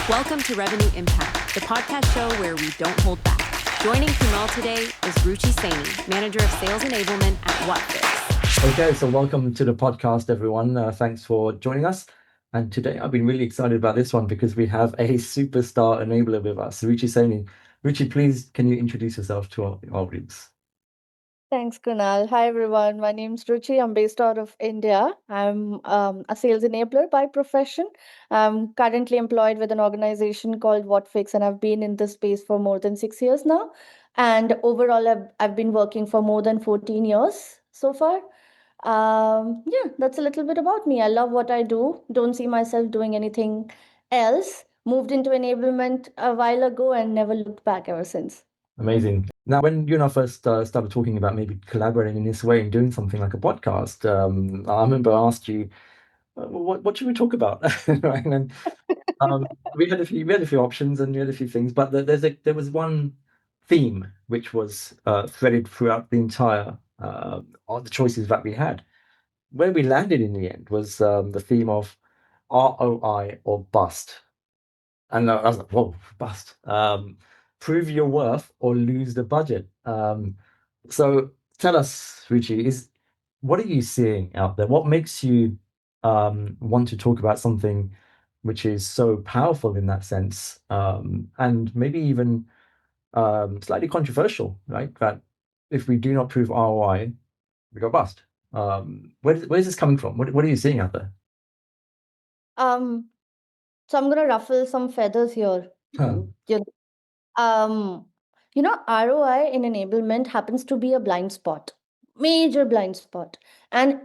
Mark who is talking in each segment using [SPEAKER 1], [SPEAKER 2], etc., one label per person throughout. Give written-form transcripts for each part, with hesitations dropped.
[SPEAKER 1] Welcome to Revenue Impact, the podcast show where we don't hold back. Joining Kumal today is Ruchi Saini, Manager of Sales Enablement at Whatfix.
[SPEAKER 2] Okay, so welcome to the podcast, everyone. Thanks for joining us. And today I've been really excited about this one because we have a superstar enabler with us, Ruchi Saini. Ruchi, please, can you introduce yourself to our audience?
[SPEAKER 3] Thanks, Kunal. Hi, everyone. My name's Ruchi. I'm based out of India. I'm a sales enabler by profession. I'm currently employed with an organization called Whatfix, and I've been in this space for more than 6 years now. And overall, I've been working for more than 14 years so far. Yeah, that's a little bit about me. I love what I do. Don't see myself doing anything else. Moved into enablement a while ago and never looked back ever since.
[SPEAKER 2] Amazing. Now, when you and I first started talking about maybe collaborating in this way and doing something like a podcast, I remember I asked you, what should we talk about? Right? And we had a few options and we had a few things, but there was one theme which was threaded throughout the entire all the choices that we had. Where we landed in the end was the theme of ROI or bust. And I was like, whoa, bust. Prove your worth or lose the budget. So tell us, Ruchi, what are you seeing out there? What makes you want to talk about something which is so powerful in that sense, and maybe even slightly controversial, right? That if we do not prove ROI, we go bust. Where's this coming from? What are you seeing out there?
[SPEAKER 3] Um, so I'm gonna ruffle some feathers here.
[SPEAKER 2] Huh.
[SPEAKER 3] You ROI in enablement happens to be a blind spot, major blind spot. And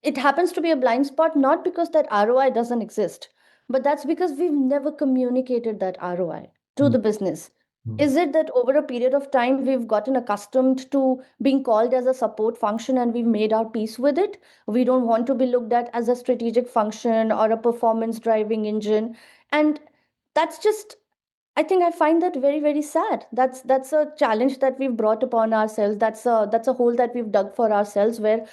[SPEAKER 3] it happens to be a blind spot not because that ROI doesn't exist, but that's because we've never communicated that ROI to
[SPEAKER 2] Mm,
[SPEAKER 3] the business.
[SPEAKER 2] mm,
[SPEAKER 3] Is it that over a period of time we've gotten accustomed to being called as a support function and we've made our peace with it? We don't want to be looked at as a strategic function or a performance driving engine. And that's just, I think I find that very, very sad. That's a challenge that we've brought upon ourselves. That's a hole that we've dug for ourselves, where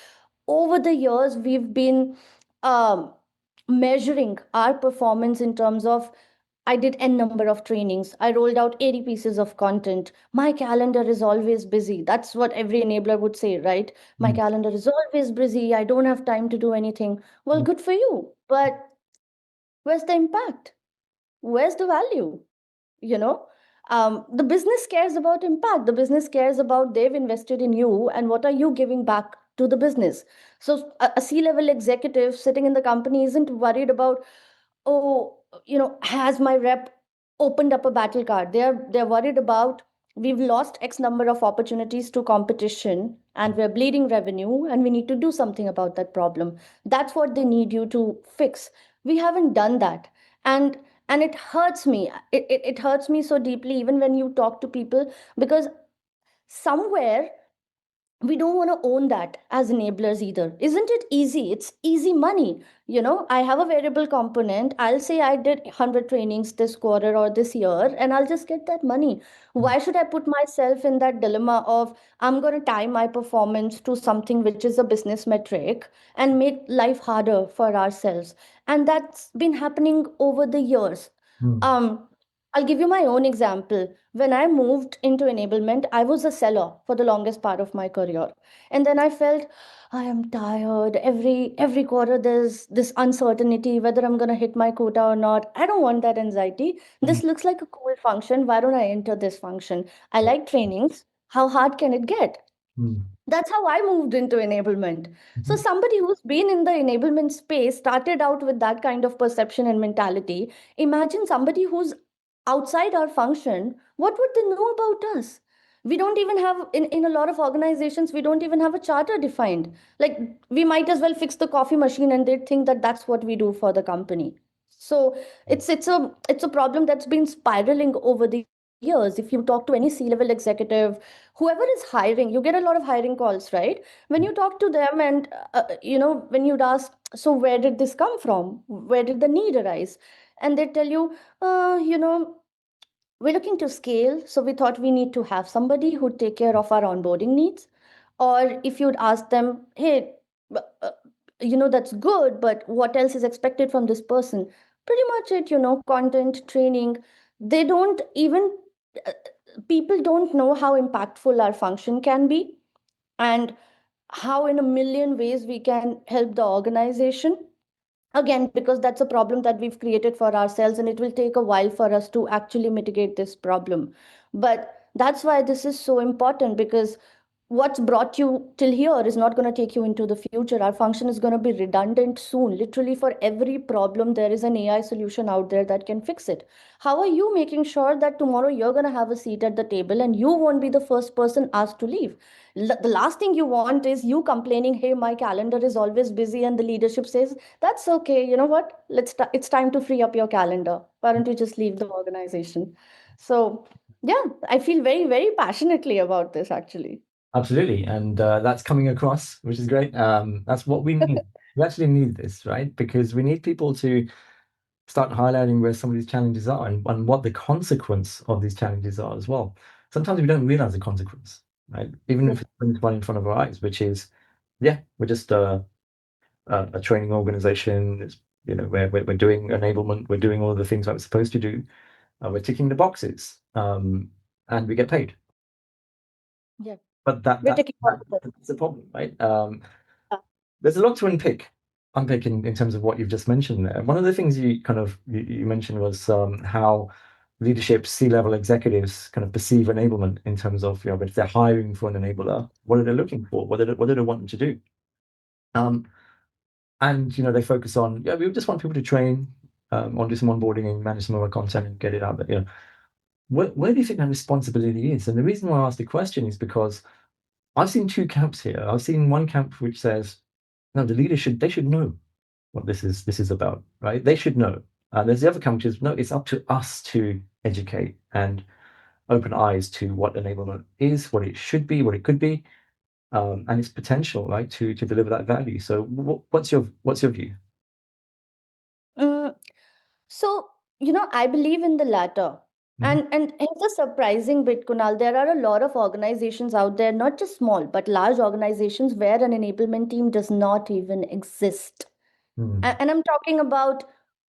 [SPEAKER 3] over the years we've been um, measuring our performance in terms of, I did n number of trainings, I rolled out 80 pieces of content, my calendar is always busy. That's what every enabler would say, right? My
[SPEAKER 2] mm,
[SPEAKER 3] calendar is always busy, I don't have time to do anything. Well,
[SPEAKER 2] mm,
[SPEAKER 3] good for you, but where's the impact? Where's the value? you know the business cares about impact. The business cares about, they've invested in you, and what are you giving back to the business? So a C-level executive sitting in the company isn't worried about, oh, has my rep opened up a battle card? They're worried about, we've lost x number of opportunities to competition and we're bleeding revenue and we need to do something about that problem. That's what they need you to fix. We haven't done that. And it hurts me. It hurts me so deeply, even when you talk to people, because somewhere we don't want to own that as enablers either. Isn't it easy? It's easy money. I have a variable component. I'll say I did 100 trainings this quarter or this year, and I'll just get that money.
[SPEAKER 2] mm,
[SPEAKER 3] Why should I put myself in that dilemma of, I'm going to tie my performance to something which is a business metric and make life harder for ourselves? And that's been happening over the years.
[SPEAKER 2] mm,
[SPEAKER 3] um I'll give you my own example. When I moved into enablement, I was a seller for the longest part of my career. And then I felt, I am tired. Every quarter there's this uncertainty whether I'm gonna hit my quota or not. I don't want that anxiety.
[SPEAKER 2] mm,
[SPEAKER 3] This looks like a cool function. Why don't I enter this function? I like trainings. How hard can it get?
[SPEAKER 2] mm,
[SPEAKER 3] That's how I moved into enablement. So
[SPEAKER 2] mhm,
[SPEAKER 3] somebody who's been in the enablement space started out with that kind of perception and mentality. Imagine somebody who's outside our function. What would they know about us? We don't even have, in a lot of organizations, we don't even have a charter defined. Like, we might as well fix the coffee machine and they'd think that that's what we do for the company. So it's a problem that's been spiraling over the years. If you talk to any C-level executive, whoever is hiring, you get a lot of hiring calls, right? When you talk to them and when you'd ask, so where did this come from, where did the need arise, and they tell you, we're looking to scale, so we thought we need to have somebody who'd take care of our onboarding needs. Or if you'd ask them, hey, that's good, but what else is expected from this person? Pretty much it, content, training. They don't even, uh, people don't know how impactful our function can be, and how in a million ways we can help the organization. Again, because that's a problem that we've created for ourselves, and it will take a while for us to actually mitigate this problem. But that's why this is so important, because what's brought you till here is not going to take you into the future. Our function is going to be redundant soon. Literally, for every problem, there is an AI solution out there that can fix it. How are you making sure that tomorrow you're going to have a seat at the table and you won't be the first person asked to leave? The last thing you want is you complaining, hey, my calendar is always busy, and the leadership says, that's okay. You know what? It's time to free up your calendar. Why don't you just leave the organization? So, yeah, I feel very, very passionately about this actually.
[SPEAKER 2] Absolutely, and that's coming across, which is great. That's what we need. We actually need this, right? Because we need people to start highlighting where some of these challenges are, and what the consequence of these challenges are as well. Sometimes we don't realize the consequence, right? Even if it's right in front of our eyes, which is, yeah, we're just a training organization. It's, we're doing enablement, we're doing all the things that we're supposed to do, we're ticking the boxes, and we get paid.
[SPEAKER 3] Yeah.
[SPEAKER 2] But
[SPEAKER 3] We're taking
[SPEAKER 2] that's the problem, right? There's a lot to unpick in terms of what you've just mentioned there. One of the things you mentioned was how leadership, C-level executives kind of perceive enablement in terms of, if they're hiring for an enabler, what are they looking for? What do they want them to do? And they focus on, we just want people to train, on do some onboarding and manage some of our content and get it out there. Where do you think that responsibility is? And the reason why I asked the question is because I've seen two camps here. I've seen one camp which says, no, the leaders should know what this is about, right? They should know. And there's the other camp which is, no, it's up to us to educate and open eyes to what enablement is, what it should be, what it could be, and its potential, right, to deliver that value. So, what's your view?
[SPEAKER 3] So, I believe in the latter.
[SPEAKER 2] Mhm.
[SPEAKER 3] And here's a surprising bit, Kunal. There are a lot of organizations out there, not just small, but large organizations where an enablement team does not even exist.
[SPEAKER 2] Mm.
[SPEAKER 3] And I'm talking about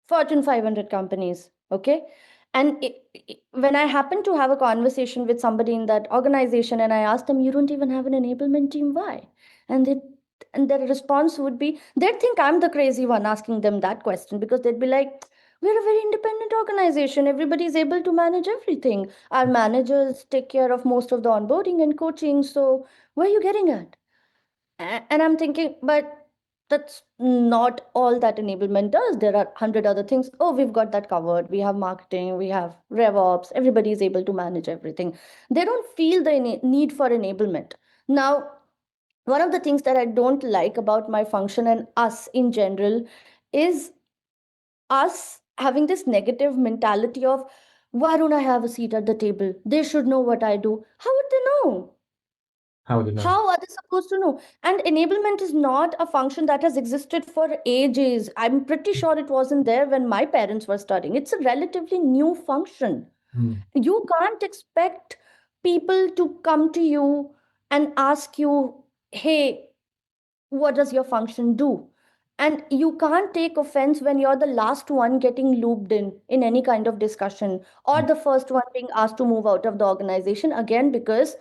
[SPEAKER 3] Fortune 500 companies, okay? And when I happen to have a conversation with somebody in that organization and I ask them, you don't even have an enablement team, why? And they and their response would be, they'd think I'm the crazy one asking them that question, because they'd be like, we're a very independent organization. Everybody's able to manage everything. Our managers take care of most of the onboarding and coaching. So where are you getting at? And I'm thinking, but that's not all that enablement does. There are 100 other things. Oh, we've got that covered. We have marketing, we have RevOps. Everybody is able to manage everything. They don't feel the need for enablement. Now, one of the things that I don't like about my function and us in general is us having this negative mentality of, why don't I have a seat at the table? They should know what I do. How would they know?
[SPEAKER 2] How would you know?
[SPEAKER 3] How are they supposed to know? And enablement is not a function that has existed for ages. I'm pretty sure it wasn't there when my parents were studying. It's a relatively new function.
[SPEAKER 2] Mm.
[SPEAKER 3] You can't expect people to come to you and ask you, hey, what does your function do? And you can't take offense when you're the last one getting looped in any kind of discussion, or the first one being asked to move out of the organization, again, because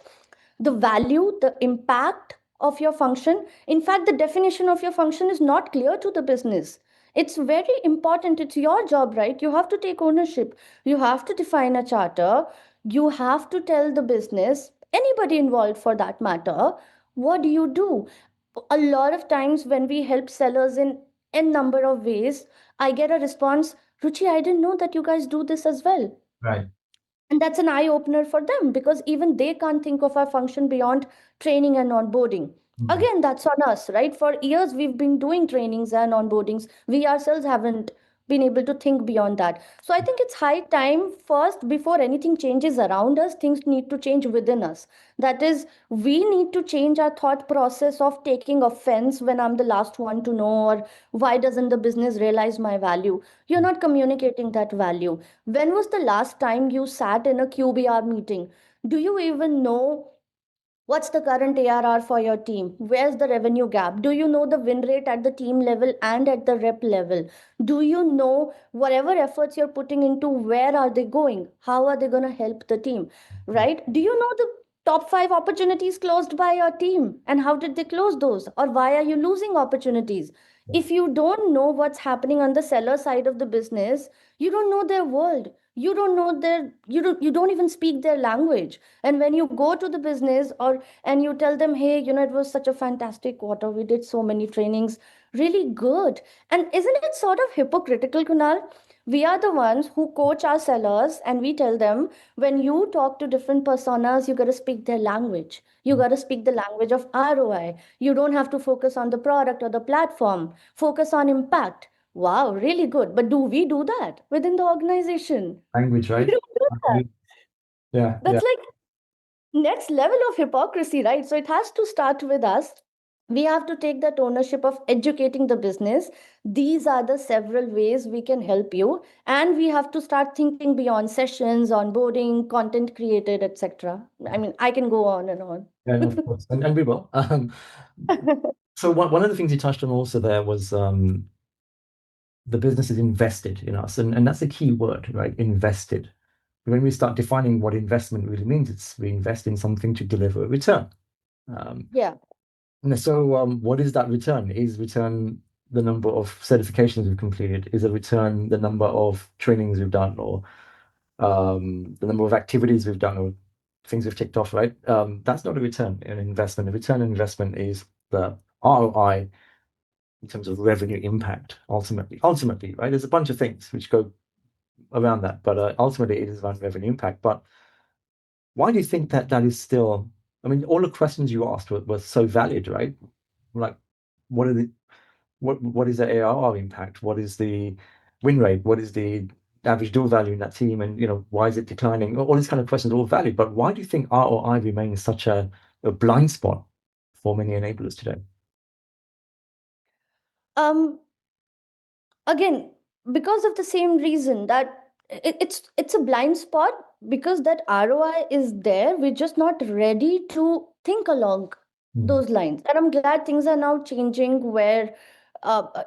[SPEAKER 3] the value, the impact of your function, in fact, the definition of your function is not clear to the business. It's very important. It's your job, right? You have to take ownership. You have to define a charter. You have to tell the business, anybody involved for that matter, what do you do? A lot of times when we help sellers in n number of ways, I get a response, Ruchi, I didn't know that you guys do this as well.
[SPEAKER 2] Right.
[SPEAKER 3] And that's an eye opener for them, because even they can't think of our function beyond training and onboarding.
[SPEAKER 2] Mm.
[SPEAKER 3] Again, that's on us, right? For years, we've been doing trainings and onboardings. We ourselves haven't been able to think beyond that. So I think it's high time, first, before anything changes around us, things need to change within us. That is, we need to change our thought process of taking offense when I'm the last one to know, or why doesn't the business realize my value? You're not communicating that value. When was the last time you sat in a QBR meeting? Do you even know What's the current ARR for your team? Where's the revenue gap? Do you know the win rate at the team level and at the rep level? Do you know whatever efforts you're putting into, where are they going? How are they going to help the team? Right? Do you know the top 5 opportunities closed by your team and how did they close those? Or why are you losing opportunities? If you don't know what's happening on the seller side of the business, you don't know their world. You don't know their, you don't even speak their language. And when you go to the business or and you tell them, hey, it was such a fantastic quarter, we did so many trainings, really good. And isn't it sort of hypocritical, Kunal? We are the ones who coach our sellers and we tell them, when you talk to different personas, you got to speak their language. You got to speak the language of ROI. You don't have to focus on the product or the platform. Focus on impact. Wow, really good. But do we do that within the organization?
[SPEAKER 2] Language,
[SPEAKER 3] We
[SPEAKER 2] right?
[SPEAKER 3] don't do that.
[SPEAKER 2] Yeah, yeah.
[SPEAKER 3] That's like next level of hypocrisy, right? So it has to start with us. We have to take that ownership of educating the business. These are the several ways we can help you, and we have to start thinking beyond sessions, onboarding, content created, etc. I mean, I can go on and on.
[SPEAKER 2] Yeah, no, of course, and we will. So one of the things you touched on also there was the business is invested in us, and that's a key word, right? Invested. When we start defining what investment really means, it's we invest in something to deliver a return.
[SPEAKER 3] Yeah.
[SPEAKER 2] So what is that return? Is return the number of certifications we've completed? Is a return the number of trainings we've done, or the number of activities we've done, or things we've ticked off, right? That's not a return in investment. A return on investment is the ROI in terms of revenue impact, ultimately. Ultimately, right? There's a bunch of things which go around that, but ultimately it is around revenue impact. But why do you think that that is still, I mean, all the questions you asked were so valid, right? Like, what are the what is the ARR impact? What is the win rate? What is the average deal value in that team? And why is it declining? All these kind of questions are all valid, but why do you think ROI remains such a blind spot for many enablers today?
[SPEAKER 3] Um, Again, because of the same reason that it's a blind spot, because that ROI is there, we're just not ready to think along those lines. And I'm glad things are now changing where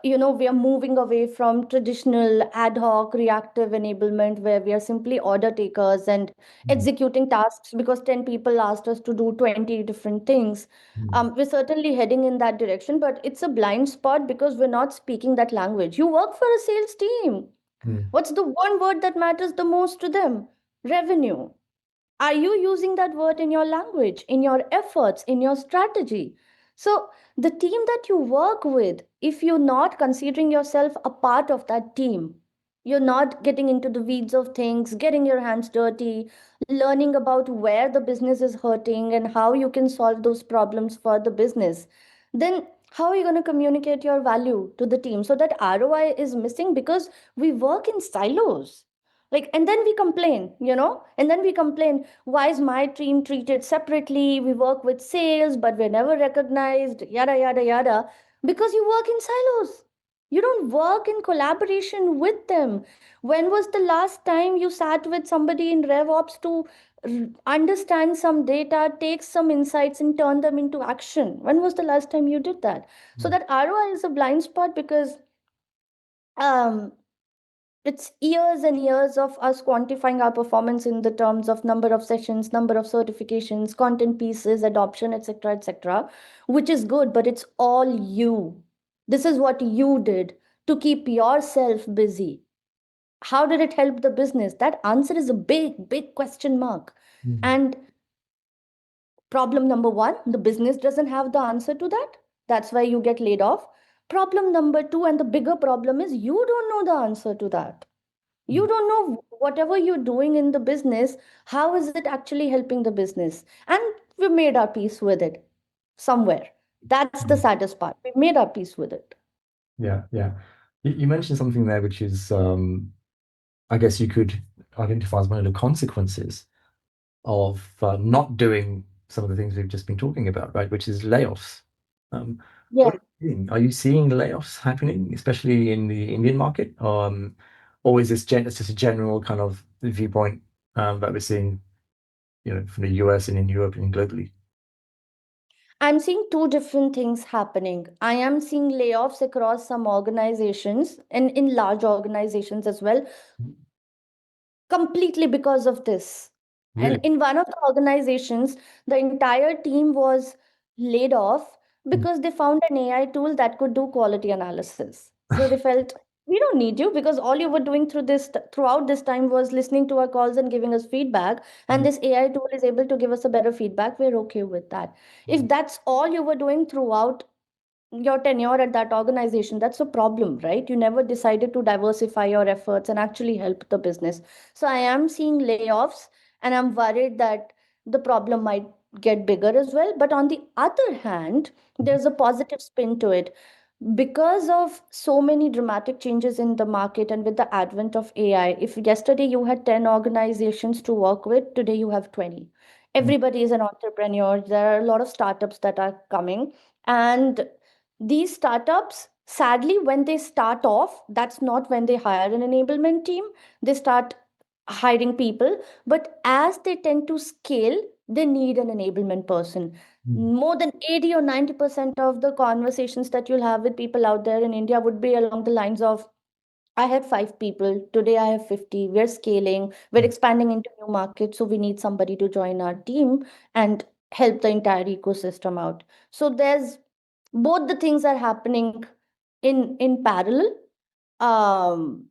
[SPEAKER 3] we are moving away from traditional ad hoc reactive enablement where we are simply order takers and
[SPEAKER 2] Mm,
[SPEAKER 3] executing tasks because 10 people asked us to do 20 different things.
[SPEAKER 2] mm,
[SPEAKER 3] We're certainly heading in that direction, but it's a blind spot because we're not speaking that language. You work for a sales team.
[SPEAKER 2] mm,
[SPEAKER 3] What's the one word that matters the most to them? Revenue. Are you using that word in your language, in your efforts, in your strategy? So, the team that you work with, if you're not considering yourself a part of that team, you're not getting into the weeds of things, getting your hands dirty, learning about where the business is hurting and how you can solve those problems for the business, then how are you going to communicate your value to the team? So that ROI is missing because we work in silos. Like, and then we complain, and then we complain, why is my team treated separately? We work with sales, but we're never recognized, yada, yada, yada, because you work in silos. You don't work in collaboration with them. When was the last time you sat with somebody in RevOps to understand some data, take some insights, and turn them into action? When was the last time you did that? So
[SPEAKER 2] mm,
[SPEAKER 3] that ROI is a blind spot because um, it's years and years of us quantifying our performance in the terms of number of sessions, number of certifications, content pieces, adoption, etc., etc., which is good, but it's all you. This is what you did to keep yourself busy. How did it help the business? That answer is a big, big question mark.
[SPEAKER 2] mm,
[SPEAKER 3] And problem number one, the business doesn't have the answer to that. That's why you get laid off. Problem number two, and the bigger problem is you don't know the answer to that. You
[SPEAKER 2] mm,
[SPEAKER 3] don't know whatever you're doing in the business, how is it actually helping the business? And we made our peace with it somewhere. That's the
[SPEAKER 2] mm.
[SPEAKER 3] saddest part. We made our peace with it.
[SPEAKER 2] Yeah, yeah. You mentioned something there, which is, I guess you could identify as one of the consequences of not doing some of the things we've just been talking about, right? Which is layoffs.
[SPEAKER 3] Yeah.
[SPEAKER 2] What are you seeing? Are you seeing layoffs happening, especially in the Indian market? Or is this it's just a general kind of viewpoint that we're seeing, from the US and in Europe and globally?
[SPEAKER 3] I'm seeing two different things happening. I am seeing layoffs across some organizations and in large organizations as well, completely because of this. And
[SPEAKER 2] Really?
[SPEAKER 3] in one of the organizations, the entire team was laid off
[SPEAKER 2] Mm.
[SPEAKER 3] because they found an AI tool that could do quality analysis. So they felt, we don't need you because all you were doing throughout this time was listening to our calls and giving us feedback. And
[SPEAKER 2] Mm.
[SPEAKER 3] this AI tool is able to give us a better feedback. We're okay with that. If that's all you were doing throughout your tenure at that organization, that's a problem, right? You never decided to diversify your efforts and actually help the business. So I am seeing layoffs, and I'm worried that the problem might get bigger as well. But on the other hand, there's a positive spin to it. Because of so many dramatic changes in the market and with the advent of AI, if yesterday you had 10 organizations to work with, today you have 20.
[SPEAKER 2] Mm.
[SPEAKER 3] Everybody is an entrepreneur. There are a lot of startups that are coming. And these startups, sadly, when they start off, that's not when they hire an enablement team. They start hiring people, but as they tend to scale, they need an enablement person.
[SPEAKER 2] Mm.
[SPEAKER 3] More than 80 or 90% of the conversations that you'll have with people out there in India would be along the lines of, I had 5 people, today I have 50, we're scaling, we're
[SPEAKER 2] Mm.
[SPEAKER 3] expanding into new markets, so we need somebody to join our team and help the entire ecosystem out. So there's both the things are happening in parallel. Um,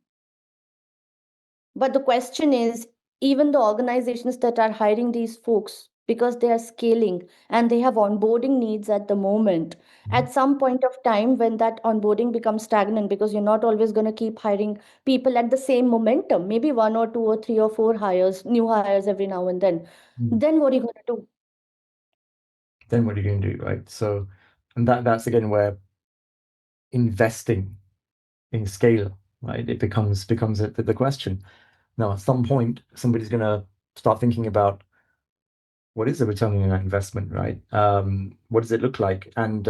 [SPEAKER 3] but the question is, even the organizations that are hiring these folks, because they are scaling and they have onboarding needs at the moment,
[SPEAKER 2] Mm.
[SPEAKER 3] at some point of time when that onboarding becomes stagnant, because you're not always going to keep hiring people at the same momentum, maybe one or two or three or four hires, new hires every now and
[SPEAKER 2] Mm.
[SPEAKER 3] then what are you going to do?
[SPEAKER 2] Then what are you going to do, right? So, and that's again where investing in scale, right? It becomes the question. Now, at some point, somebody's going to start thinking about what is the return on that investment, right? What does it look like? And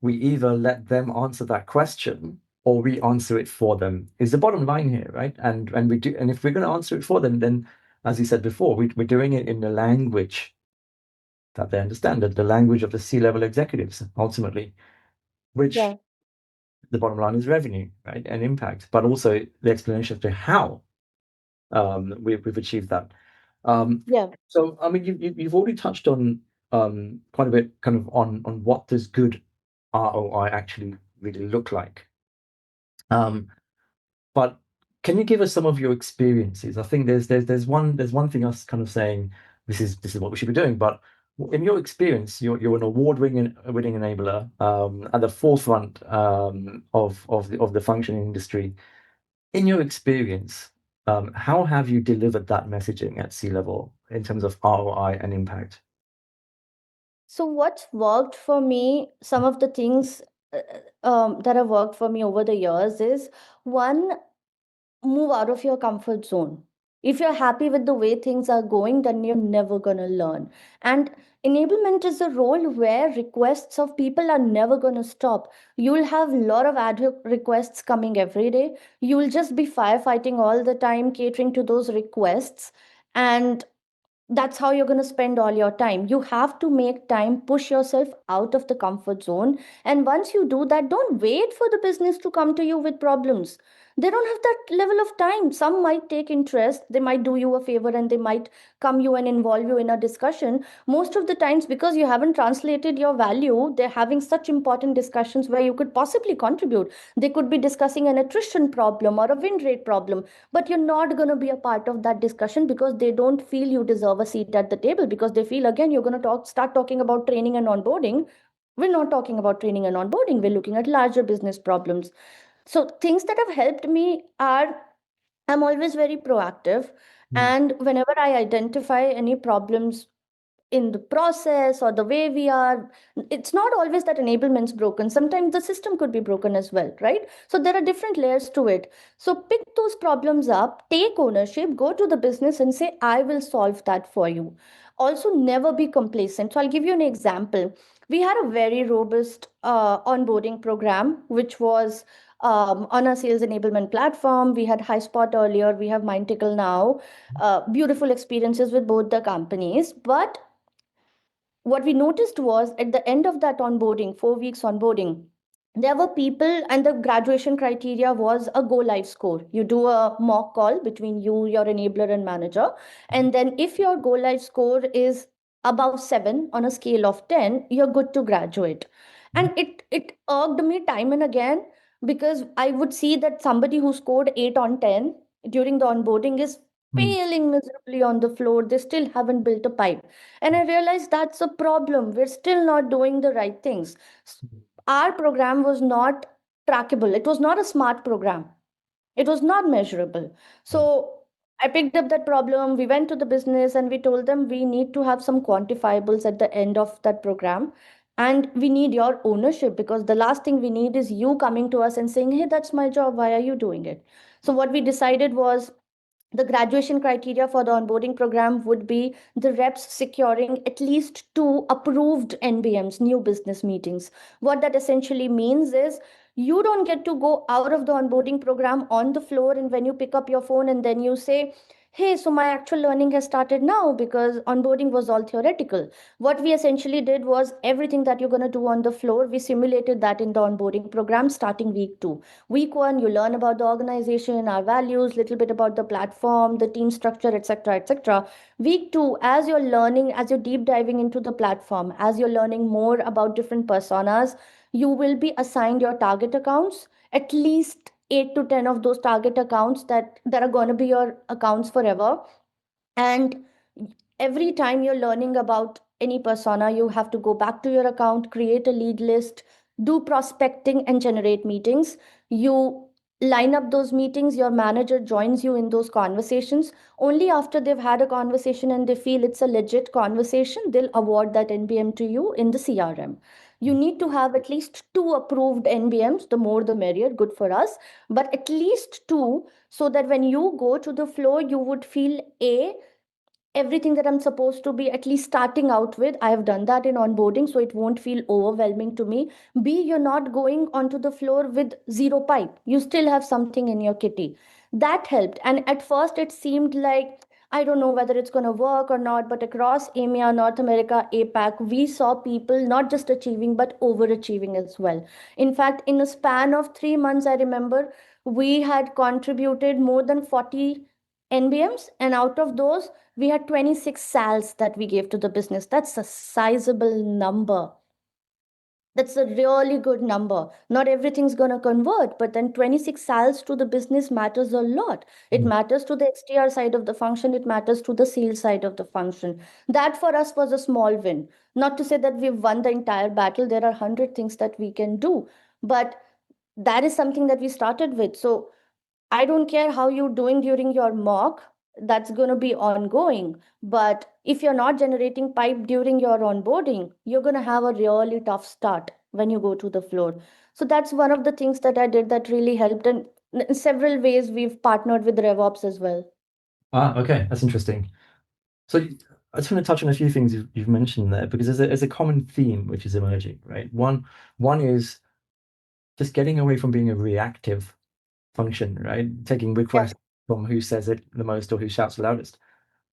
[SPEAKER 2] we either let them answer that question or we answer it for them. Is the bottom line here, right? And we do, and if we're going to answer it for them, then as you said before, we're doing it in the language that they understand, the language of the C-level executives, ultimately, which
[SPEAKER 3] Yeah,
[SPEAKER 2] the bottom line is revenue, right, and impact, but also the explanation as to how we've achieved that.
[SPEAKER 3] yeah.
[SPEAKER 2] So, I mean, you've already touched on quite a bit, kind of on what does good ROI actually really look like. But can you give us some of your experiences? I think there's one thing us kind of saying this is what we should be doing, but in your experience, you're an award-winning enabler at the forefront of the functioning industry. In your experience, how have you delivered that messaging at sea level in terms of ROI and impact?
[SPEAKER 3] So what's worked for me, some of the things that have worked for me over the years is, one, move out of your comfort zone. If you're happy with the way things are going, then you're never going to learn. And enablement is a role where requests of people are never going to stop. You'll have a lot of ad hoc requests coming every day. You'll just be firefighting all the time, catering to those requests. And that's how you're going to spend all your time. You have to make time, push yourself out of the comfort zone. And once you do that, don't wait for the business to come to you with problems. They don't have that level of time. Some might take interest, they might do you a favor, and they might come you and involve you in a discussion. Most of the times, because you haven't translated your value, they're having such important discussions where you could possibly contribute. They could be discussing an attrition problem or a win rate problem, but you're not going to be a part of that discussion because they don't feel you deserve a seat at the table, because they feel, again, you're going to start talking about training and onboarding. We're not talking about training and onboarding, we're looking at larger business problems. So things that have helped me are, I'm always very proactive,
[SPEAKER 2] Mm.
[SPEAKER 3] and whenever I identify any problems in the process or the way we are, it's not always that enablement's broken, sometimes the system could be broken as well, right? So there are different layers to it. So pick those problems up, take ownership, go to the business and say, I will solve that for you. Also, never be complacent. So I'll give you an example. We had a very robust onboarding program which was on our sales enablement platform. We had HighSpot earlier, we have Mindtickle now. Beautiful experiences with both the companies. But what we noticed was at the end of that onboarding, 4 weeks onboarding, there were people, and the graduation criteria was a go live score. You do a mock call between you, your enabler, and manager. And then if your go live score is above 7 on a scale of 10, you're good to graduate. And it irked me time and again, because I would see that somebody who scored 8 on 10 during the onboarding is failing miserably on the floor. They still haven't built a pipe. And I realized that's a problem. We're still not doing the right things. Our program was not trackable. It was not a smart program. It was not measurable. So I picked up that problem. We went to the business and we told them we need to have some quantifiables at the end of that program. And we need your ownership, because the last thing we need is you coming to us and saying, hey, that's my job. Why are you doing it? So what we decided was, the graduation criteria for the onboarding program would be the reps securing at least 2 approved NBMs, new business meetings. What that essentially means is, you don't get to go out of the onboarding program on the floor and when you pick up your phone and then you say, hey, so my actual learning has started now, because onboarding was all theoretical. What we essentially did was, everything that you're going to do on the floor, we simulated that in the onboarding program starting week 2. Week 1, you learn about the organization, our values, little bit about the platform, the team structure, etc., etc. Week 2, as you're learning, as you're deep diving into the platform, as you're learning more about different personas, you will be assigned your target accounts, at least 8 to 10 of those target accounts that are going to be your accounts forever. And every time you're learning about any persona, you have to go back to your account, create a lead list, do prospecting, and generate meetings. You line up those meetings, your manager joins you in those conversations. Only after they've had a conversation and they feel it's a legit conversation, they'll award that NBM to you in the CRM. You need to have at least 2 approved NBMs, the more the merrier, good for us, but at least 2, so that when you go to the floor, you would feel everything that I'm supposed to be at least starting out with. I have done that in onboarding, so it won't feel overwhelming to me. B, you're not going onto the floor with zero pipe. You still have something in your kitty. That helped. And at first, it seemed like, I don't know whether it's going to work or not, but across EMEA, North America, APAC, we saw people not just achieving, but overachieving as well. In fact, in a span of 3 months, I remember we had contributed more than 40 NBMs, and out of those, we had 26 sals that we gave to the business. That's a sizable number. That's a really good number. Not everything's going to convert, but then 26 sals to the business matters a lot. It matters to the XTR side of the function, it matters to the sales side of the function. That for us was a small win. Not to say that we've won the entire battle, there are 100 things that we can do, but that is something that we started with. So I don't care how you're doing during your mock, that's going to be ongoing. But if you're not generating pipe during your onboarding, you're going to have a really tough start when you go to the floor. So that's one of the things that I did that really helped. And in several ways, we've partnered with RevOps as well.
[SPEAKER 2] Okay, that's interesting. So I just want to touch on a few things you've mentioned there, because there's a common theme which is emerging, right? One is just getting away from being a reactive function, right? Taking requests from who says it the most or who shouts the loudest,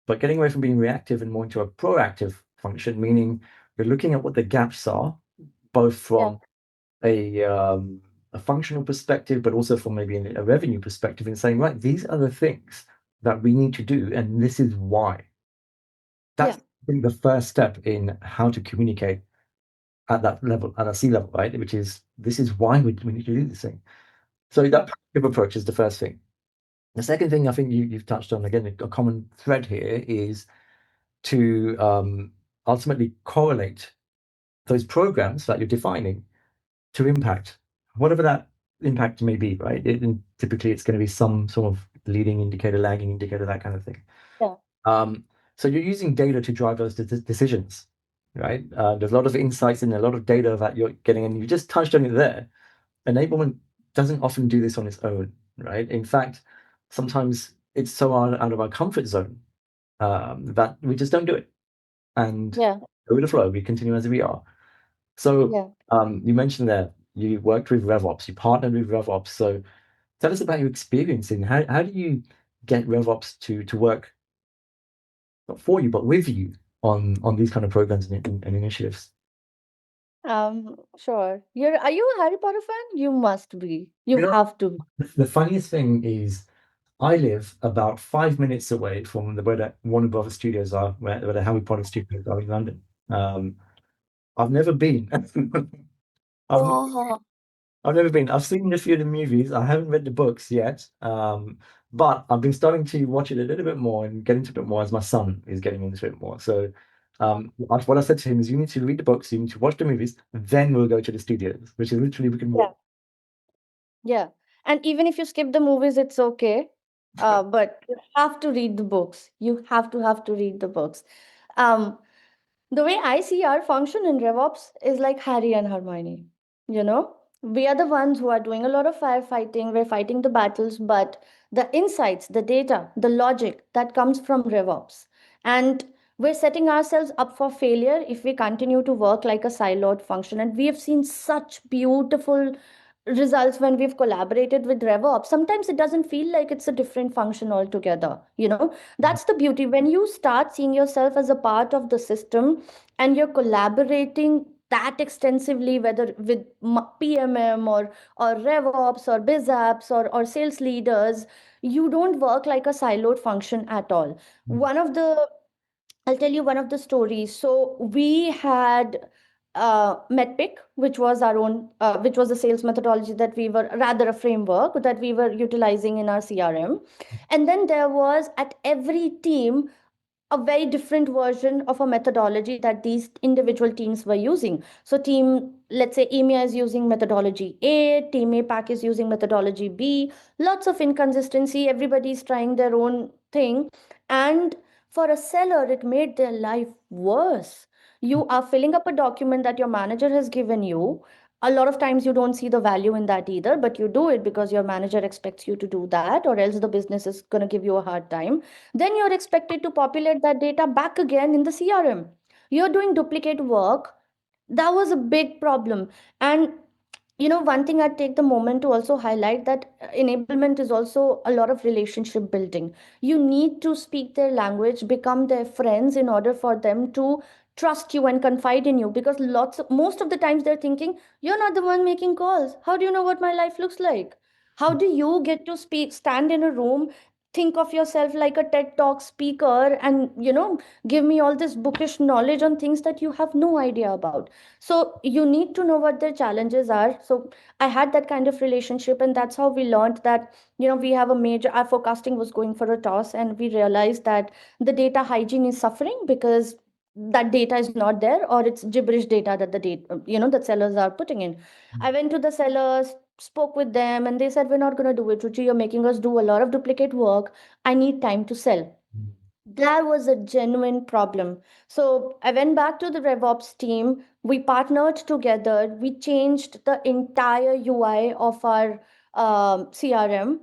[SPEAKER 2] but getting away from being reactive and more into a proactive function, meaning you're looking at what the gaps are, both from a functional perspective, but also from maybe a revenue perspective, and saying, right, these are the things that we need to do, and this is why. That's I think the first step in how to communicate at that level, at a C level, right? Which is, this is why we need to do this thing. So that proactive approach is the first thing. The second thing I think you've touched on, again, a common thread here is to ultimately correlate those programs that you're defining to impact, whatever that impact may be, right? And typically it's going to be some sort of leading indicator, lagging indicator, that kind of thing. So you're using data to drive those decisions, right? There's a lot of insights and a lot of data that you're getting, and you just touched on it there. Enablement doesn't often do this on its own, right? In fact, sometimes it's so out of our comfort zone that we just don't do it. And go with the flow, we continue as we are. So you mentioned that you worked with RevOps, you partnered with RevOps. So tell us about your experience in how do you get RevOps to work not for you, but with you on these kind of programs and initiatives?
[SPEAKER 3] Sure. Are you a Harry Potter fan? You must be. You
[SPEAKER 2] You know,
[SPEAKER 3] have to be.
[SPEAKER 2] the funniest thing is I live about 5 minutes away from where the Warner Brothers studios are, where the Harry Potter studios are in London. I've never been. I've
[SPEAKER 3] Oh,
[SPEAKER 2] I've never been. I've seen a few of the movies. I haven't read the books yet. But I've been starting to watch it a little bit more and get into it more as my son is getting into it more. So what I said to him is, you need to read the books, you need to watch the movies, then we'll go to the studios, which is literally we can
[SPEAKER 3] yeah,
[SPEAKER 2] walk.
[SPEAKER 3] yeah. And even if you skip the movies, it's okay. But you have to read the books. You have to read the books. Um, the way I see our function in RevOps is like Harry and Hermione. You know, we are the ones who are doing a lot of firefighting, we're fighting the battles, but the insights, the data, the logic that comes from RevOps. And we're setting ourselves up for failure if we continue to work like a siloed function. And we have seen such beautiful results when we've collaborated with RevOps. Sometimes it doesn't feel like it's a different function altogether. That's the beauty. When you start seeing yourself as a part of the system and you're collaborating that extensively, whether with PMM or RevOps or BizApps or sales leaders, you don't work like a siloed function at all.
[SPEAKER 2] Mm,
[SPEAKER 3] One of the I'll tell you one of the stories. So we had MedPick, which was which was a sales methodology that we were rather a framework that we were utilizing in our CRM. And then there was at every team a very different version of a methodology that these individual teams were using. So let's say EMEA is using methodology A, team APAC is using methodology B, lots of inconsistency, everybody's trying their own thing. And for a seller, it made their life worse. You are filling up a document that your manager has given you. A lot of times you don't see the value in that either, but you do it because your manager expects you to do that, or else the business is going to give you a hard time. Then you're expected to populate that data back again in the CRM. You're doing duplicate work. That was a big problem. And one thing I'd take the moment to also highlight that enablement is also a lot of relationship building. You need to speak their language, become their friends in order for them to trust you and confide in you, because most of the times they're thinking, you're not the one making calls. How do you know what my life looks like? How do you get to stand in a room, think of yourself like a TED Talk speaker, and give me all this bookish knowledge on things that you have no idea about? So you need to know what their challenges are. So I had that kind of relationship, and that's how we learned that we have a major our forecasting was going for a toss, and we realized that the data hygiene is suffering because that data is not there, or it's gibberish data that the data that sellers are putting in. I went to the sellers, spoke with them, and they said, we're not going to do it, Ruchi, you're making us do a lot of duplicate work. I need time to sell.
[SPEAKER 2] mm,
[SPEAKER 3] That was a genuine problem. So I went back to the RevOps team. We partnered together. We changed the entire UI of our CRM.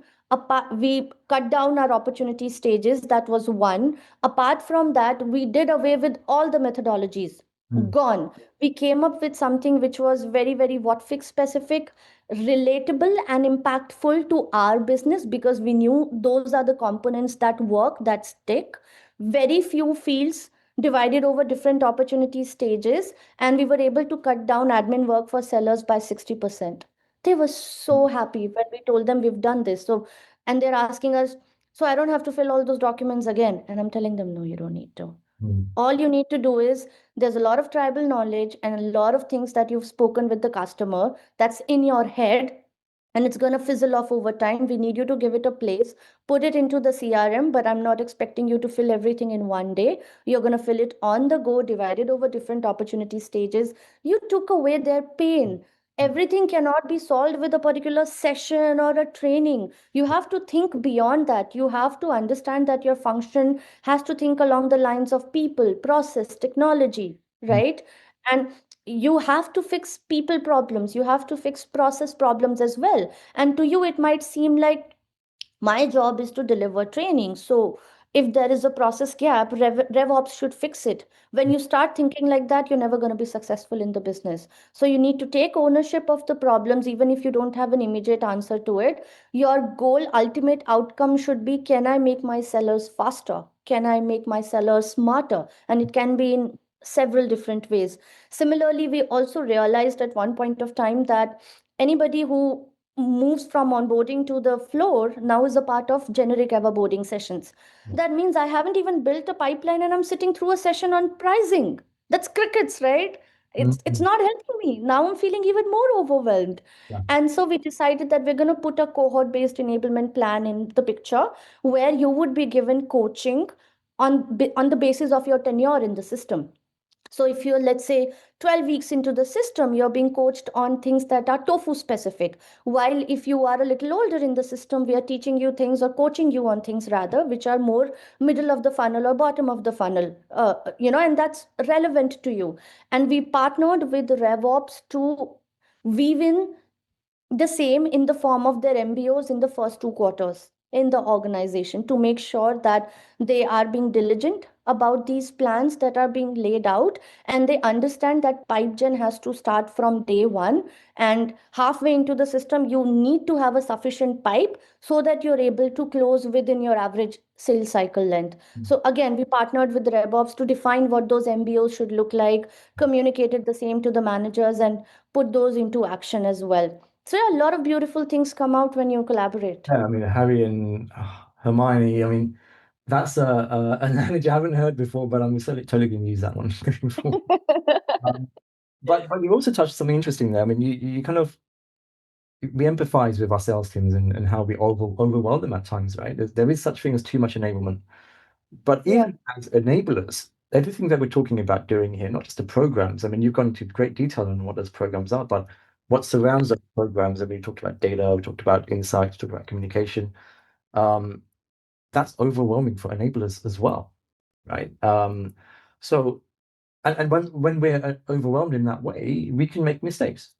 [SPEAKER 3] We cut down our opportunity stages. That was one. Apart from that, we did away with all the methodologies.
[SPEAKER 2] mm,
[SPEAKER 3] Gone. We came up with something which was very, very Whatfix specific, relatable, and impactful to our business, because we knew those are the components that work, that stick. Very few fields divided over different opportunity stages, and we were able to cut down admin work for sellers by 60%. They were so happy when we told them we've done this. And they're asking us, so I don't have to fill all those documents again? And I'm telling them, no, you don't need to.
[SPEAKER 2] mm,
[SPEAKER 3] All you need to do is, there's a lot of tribal knowledge and a lot of things that you've spoken with the customer that's in your head, and it's going to fizzle off over time. We need you to give it a place, put it into the CRM, but I'm not expecting you to fill everything in one day. You're going to fill it on the go, divided over different opportunity stages. You took away their pain. Everything cannot be solved with a particular session or a training. You have to think beyond that. You have to understand that your function has to think along the lines of people, process, technology,
[SPEAKER 2] mm,
[SPEAKER 3] right? And you have to fix people problems, you have to fix process problems as well. And to you it might seem like my job is to deliver training, so If there is a process gap, RevOps should fix it. When you start thinking like that, you're never going to be successful in the business. So you need to take ownership of the problems, even if you don't have an immediate answer to it. Your goal, ultimate outcome should be, can I make my sellers faster? Can I make my sellers smarter? And it can be in several different ways. Similarly, we also realized at one point of time that anybody who moves from onboarding to the floor now is a part of generic everboarding sessions. That means I haven't even built a pipeline and I'm sitting through a session on pricing. That's crickets, right? It's
[SPEAKER 2] Mhm.
[SPEAKER 3] not helping me. Now I'm feeling even more overwhelmed.
[SPEAKER 2] Yeah.
[SPEAKER 3] And so we decided that we're going to put a cohort based enablement plan in the picture where you would be given coaching on the basis of your tenure in the system. So if you're, let's say, 12 weeks into the system, you're being coached on things that are tofu specific. While if you are a little older in the system, we are teaching you things or coaching you on things rather, which are more middle of the funnel or bottom of the funnel, and that's relevant to you. And we partnered with RevOps to weave in the same in the form of their MBOs in the first 2 quarters in the organization to make sure that they are being diligent about these plans that are being laid out, and they understand that pipe gen has to start from day one, and halfway into the system you need to have a sufficient pipe so that you're able to close within your average sales cycle length. So again, we partnered with RevOps to define what those MBOs should look like, communicated the same to the managers, and put those into action as well. So yeah, a lot of beautiful things come out when you collaborate.
[SPEAKER 2] Yeah, I mean, Harry and Hermione, I mean, that's an analogy I haven't heard before, but I'm totally going to use that one going forward. Um, but you also touched something interesting there. I mean, you kind of, we empathize with our sales teams and how we overwhelm them at times, right? There is such thing as too much enablement. But
[SPEAKER 3] Yeah,
[SPEAKER 2] even as enablers, everything that we're talking about doing here, not just the programs, I mean, you've gone into great detail on what those programs are, but what surrounds those programs. I mean, we talked about data, we talked about insights, we talked about communication. Um, that's overwhelming for enablers as well, right? So, and when we're overwhelmed in that way, we can make mistakes,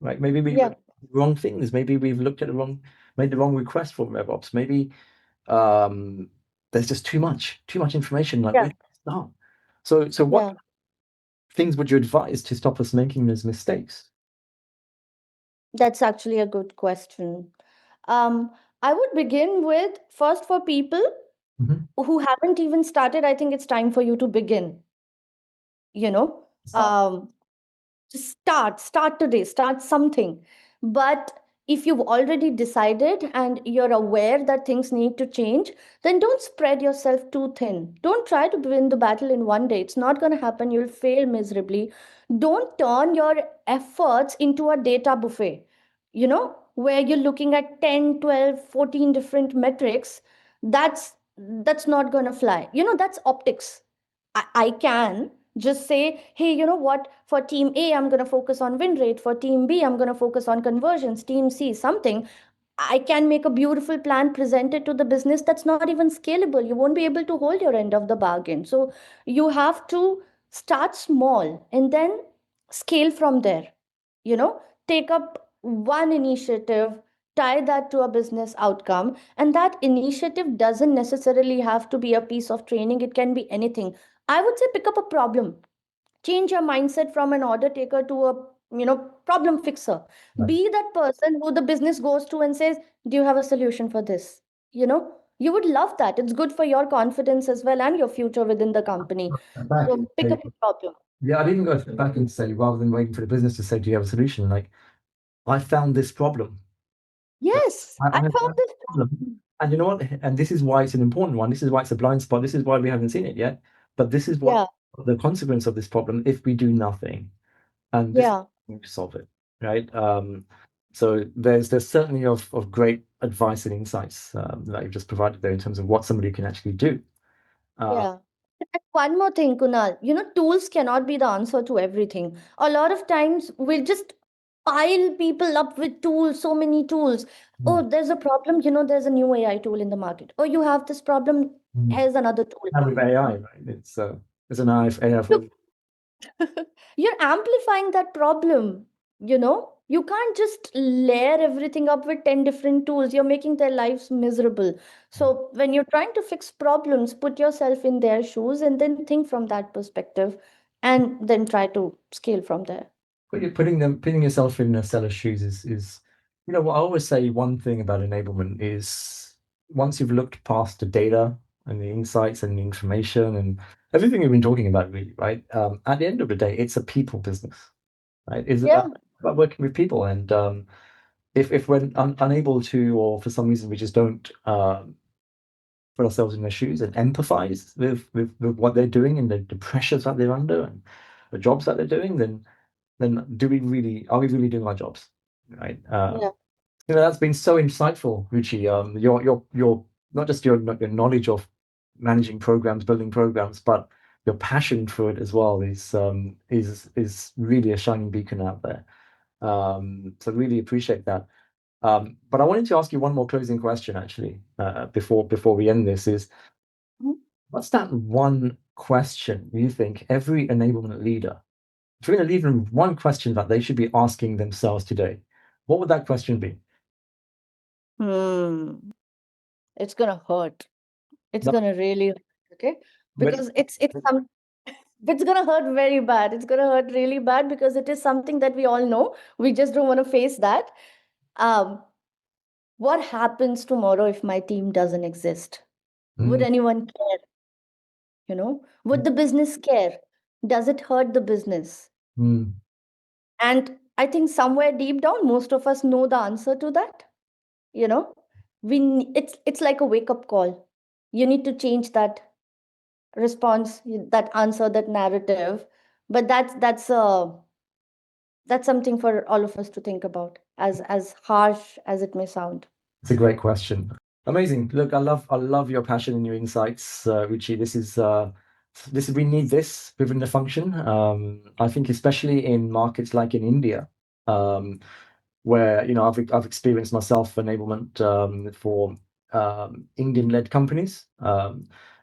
[SPEAKER 2] right? Maybe we
[SPEAKER 3] yeah,
[SPEAKER 2] look at the wrong things. Maybe we've looked at made the wrong request from RevOps. Maybe um, there's just too much information. Like, where
[SPEAKER 3] yeah,
[SPEAKER 2] do we start? So what
[SPEAKER 3] yeah.
[SPEAKER 2] things would you advise to stop us making those mistakes?
[SPEAKER 3] That's actually a good question. Um, I would begin with first for people
[SPEAKER 2] Mhm.
[SPEAKER 3] who haven't even started, I think it's time for you to begin, you know.
[SPEAKER 2] Start.
[SPEAKER 3] Um, Just start today, start something. But if you've already decided and you're aware that things need to change, then don't spread yourself too thin. Don't try to win the battle in one day. It's not going to happen. You'll fail miserably. Don't turn your efforts into a data buffet, where you're looking at 10, 12, 14 different metrics. That's not going to fly. That's optics. I can just say, hey, you know what, for team A, I'm going to focus on win rate. For team B, I'm going to focus on conversions. Team C, something. I can make a beautiful plan presented to the business that's not even scalable. You won't be able to hold your end of the bargain. So you have to start small and then scale from there. Take up one initiative, tie that to a business outcome. And that initiative doesn't necessarily have to be a piece of training, it can be anything. I would say pick up a problem, change your mindset from an order taker to a problem fixer.
[SPEAKER 2] Right.
[SPEAKER 3] Be that person who the business goes to and says, do you have a solution for this? You would love that. It's good for your confidence as well and your future within the company.
[SPEAKER 2] Back
[SPEAKER 3] So
[SPEAKER 2] and
[SPEAKER 3] pick
[SPEAKER 2] say,
[SPEAKER 3] up a problem.
[SPEAKER 2] yeah, I'd even go back and say, rather than waiting for the business to say, do you have a solution? Like, I found this problem.
[SPEAKER 3] Yes, I
[SPEAKER 2] I
[SPEAKER 3] found
[SPEAKER 2] found
[SPEAKER 3] this
[SPEAKER 2] this problem.
[SPEAKER 3] problem.
[SPEAKER 2] And you know what? And this is why it's an important one. This is why it's a blind spot. This is why we haven't seen it yet. But this is what
[SPEAKER 3] Yeah,
[SPEAKER 2] the consequence of this problem if we do nothing. And this is
[SPEAKER 3] yeah.
[SPEAKER 2] going to solve it, right? So there's certainly of great advice and insights that you've just provided there in terms of what somebody can actually do. Uh,
[SPEAKER 3] Yeah. And one more thing, Kunal, tools cannot be the answer to everything. A lot of times we'll just pile people up with tools, so many tools.
[SPEAKER 2] mm,
[SPEAKER 3] Oh, there's a problem, there's a new AI tool in the market. Oh, you have this problem,
[SPEAKER 2] mm.
[SPEAKER 3] here's another tool.
[SPEAKER 2] And with AI, right? It's an AI for
[SPEAKER 3] Look, you're amplifying that problem, you know? You can't just layer everything up with 10 different tools. You're making their lives miserable. So when you're trying to fix problems, put yourself in their shoes and then think from that perspective and then try to scale from there.
[SPEAKER 2] Putting yourself in a seller's shoes is, what I always say. One thing about enablement is once you've looked past the data and the insights and the information and everything we've been talking about, really, right? At the end of the day, it's a people business, right? It's
[SPEAKER 3] Yeah.
[SPEAKER 2] about working with people, and if we're unable to, or for some reason we just don't put ourselves in their shoes and empathize with what they're doing and the pressures that they're under and the jobs that they're doing, then are we really doing our jobs, right?
[SPEAKER 3] Yeah.
[SPEAKER 2] That's been so insightful, Ruchi. Your not just your knowledge of managing programs, building programs, but your passion for it as well is really a shining beacon out there. So really appreciate that. But I wanted to ask you one more closing question, actually, before we end this. Is
[SPEAKER 3] Mhm.
[SPEAKER 2] what's that one question you think every enablement leader, if you're going to leave them with one question that they should be asking themselves today, what would that question be?
[SPEAKER 3] It's gonna hurt. It's
[SPEAKER 2] No,
[SPEAKER 3] gonna really hurt, okay?
[SPEAKER 2] but
[SPEAKER 3] Because it's gonna hurt very bad. It's gonna hurt really bad because it is something that we all know. We just don't want to face that. Um, what happens tomorrow if my team doesn't exist? Would
[SPEAKER 2] mm,
[SPEAKER 3] anyone care? Would the business care? Does it hurt the business?
[SPEAKER 2] mm,
[SPEAKER 3] And I think somewhere deep down, most of us know the answer to that. You know, it's like a wake up call. You need to change that response, that answer, that narrative. But that's something for all of us to think about, as harsh as it may sound.
[SPEAKER 2] it's a great question. Amazing. Look, I love your passion and your insights, Ruchi. This is we need this within the function. I think especially in markets like in India, where I've experienced myself enablement for Indian-led companies.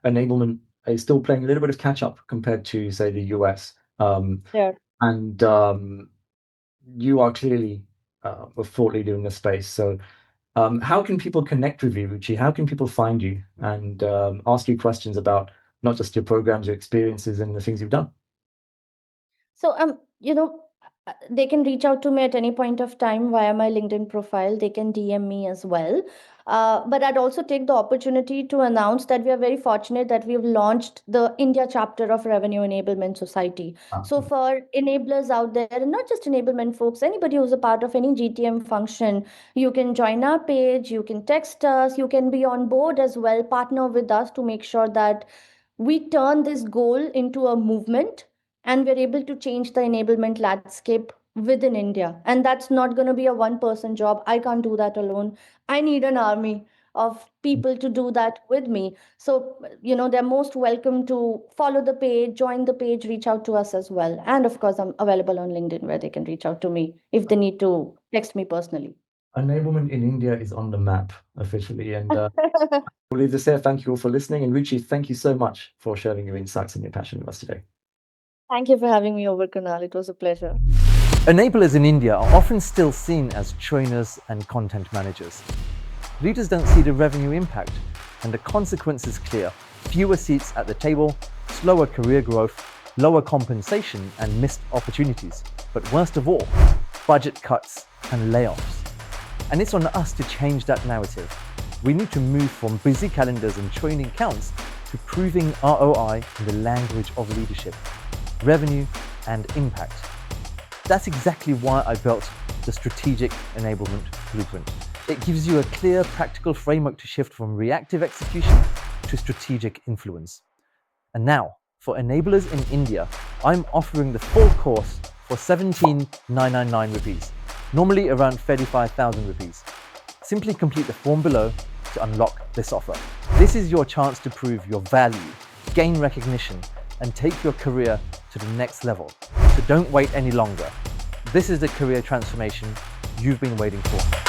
[SPEAKER 2] Enablement is still playing a little bit of catch up compared to, say, the US.
[SPEAKER 3] Yeah.
[SPEAKER 2] And you are clearly a thought leader in this space. So, how can people connect with you, Ruchi? How can people find you and ask you questions about not just your programs, your experiences, and the things you've done?
[SPEAKER 3] So, they can reach out to me at any point of time via my LinkedIn profile. They can DM me as well. But I'd also take the opportunity to announce that we are very fortunate that we've launched the India chapter of Revenue Enablement Society. So, for enablers out there, and not just enablement folks, anybody who's a part of any GTM function, you can join our page, you can text us, you can be on board as well, partner with us to make sure that we turn this goal into a movement and we're able to change the enablement landscape within India. And that's not going to be a one person job. I can't do that alone. I need an army of people to do that with me. So, they're most welcome to follow the page, join the page, reach out to us as well. And of course, I'm available on LinkedIn where they can reach out to me if they need to text me personally.
[SPEAKER 2] Enablement in India is on the map officially, and we'll leave this here. Thank you all for listening, and Ruchi, thank you so much for sharing your insights and your passion with us today.
[SPEAKER 3] Thank you for having me over, Kunal. It was a pleasure.
[SPEAKER 4] Enablers in India are often still seen as trainers and content managers. Leaders don't see the revenue impact, and the consequence is clear: fewer seats at the table, slower career growth, lower compensation, and missed opportunities. But worst of all, budget cuts and layoffs. And it's on us to change that narrative. We need to move from busy calendars and training counts to proving ROI in the language of leadership, revenue, and impact. That's exactly why I built the Strategic Enablement Blueprint. It gives you a clear, practical framework to shift from reactive execution to strategic influence. And now, for enablers in India, I'm offering the full course for 17,999 rupees, normally around 35,000 rupees. Simply complete the form below to unlock this offer. This is your chance to prove your value, gain recognition, and take your career to the next level. So don't wait any longer. This is the career transformation you've been waiting for.